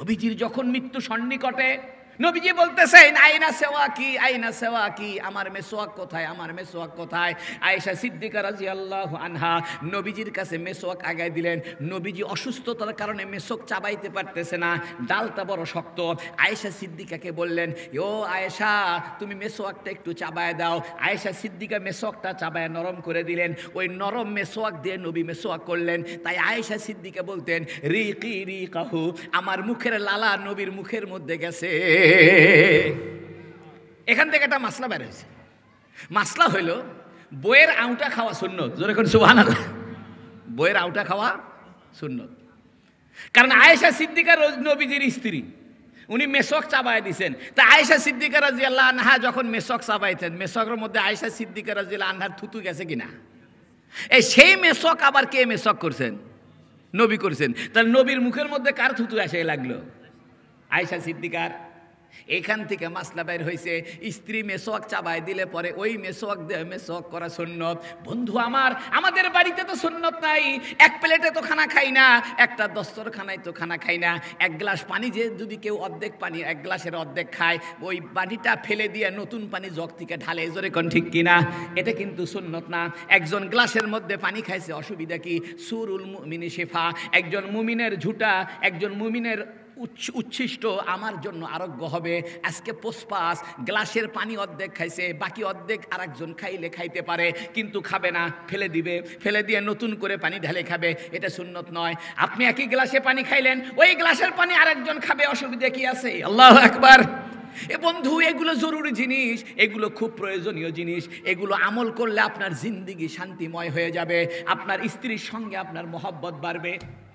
নবীজির যখন মৃত্যু সন্নিকটে, নবীজি বলতেছেন আইনা সেওয়াকি, আইনা সেওয়াকি, আমার মেসোয়াক কোথায়, আমার মেসোয়াক কোথায়। আয়েশা সিদ্দিকা রাদিয়াল্লাহু আনহা নবীজির কাছে মেসোয়াক আগায় দিলেন। নবীজি অসুস্থতার কারণে মেসোয়াক চাবাইতে পারতেছে না, ডালটা বড় শক্ত। আয়েশা সিদ্দিকাকে বললেন, ও আয়েশা তুমি মেসোয়াকটা একটু চাবায় দাও। আয়েশা সিদ্দিকা মেসোয়াকটা চাবায় নরম করে দিলেন। ওই নরম মেসোয়াক দিয়ে নবী মেসোয়াক করলেন। তাই আয়েশা সিদ্দিকা বলতেন, রিকি রিকাহু, আমার মুখের লালা নবীর মুখের মধ্যে গেছে। এখান থেকে একটা মাসলা বের হয়েছে। মাসলা হইল বইয়ের আউটা খাওয়া সুন্নত। জোরে করে সুবহানাল্লাহ। বইয়ের আউটা খাওয়া সুন্নত। কারণ আয়েশা সিদ্দিকা নবীজির স্ত্রী, উনি মেসক চাবায় দিয়েছেন। তা আয়েশা সিদ্দিকা রাদিয়াল্লাহু আনহা যখন মেসক চাবাইতেন, মেসকের মধ্যে আয়েশা সিদ্দিকা রাদিয়াল্লাহু আনহার থুতু গেছে কিনা? এই সেই মেসক আবার কে মেসক করছেন? নবী করছেন। তাহলে নবীর মুখের মধ্যে কার থুতু এসে লাগলো? আয়েশা সিদ্দিকার। এখান থেকে মাসলা বের হয়েছে, স্ত্রী মেসোয়াক চাবায় দিলে পরে ওই মেসোয়াক দিয়ে মেসোয়াক করা সুন্নত। বন্ধু আমার, আমাদের বাড়িতে তো সুন্নত নাই, এক প্লেটে তো খানা খাই না, একটা দস্তরখানায় তো খানা খাই না। এক গ্লাস পানি যে যদি কেউ অর্ধেক পানি, এক গ্লাসের অর্ধেক খায়, ওই পানিটা ফেলে দিয়ে নতুন পানি জগ থেকে ঢালে। জোরে কোন ঠিক কিনা? এটা কিন্তু সুন্নত না। একজন গ্লাসের মধ্যে পানি খাইছে, অসুবিধা কি? সুরুল মুমিনি শিফা, একজন মুমিনের ঝুটা, একজন মুমিনের উচ্ছিষ্ট আমার জন্য আরোগ্য হবে। আজকে পোসপাস গ্লাসের পানি অর্ধেক খাইছে, বাকি অর্ধেক আরেকজন খাইলে খাইতে পারে, কিন্তু খাবে না, ফেলে দিবে। ফেলে দিয়ে নতুন করে পানি ঢালে খাবে। এটা সুন্নত নয়। আপনি একই গ্লাসে পানি খাইলেন, ওই গ্লাসের পানি আরেকজন খাবে, অসুবিধা কি আছে? আল্লাহু আকবার। এ বন্ধু, এগুলো জরুরি জিনিস, এগুলো খুব প্রয়োজনীয় জিনিস। এগুলো আমল করলে আপনার জিন্দেগি শান্তিময় হয়ে যাবে, আপনার স্ত্রীর সঙ্গে আপনার মহব্বত বাড়বে।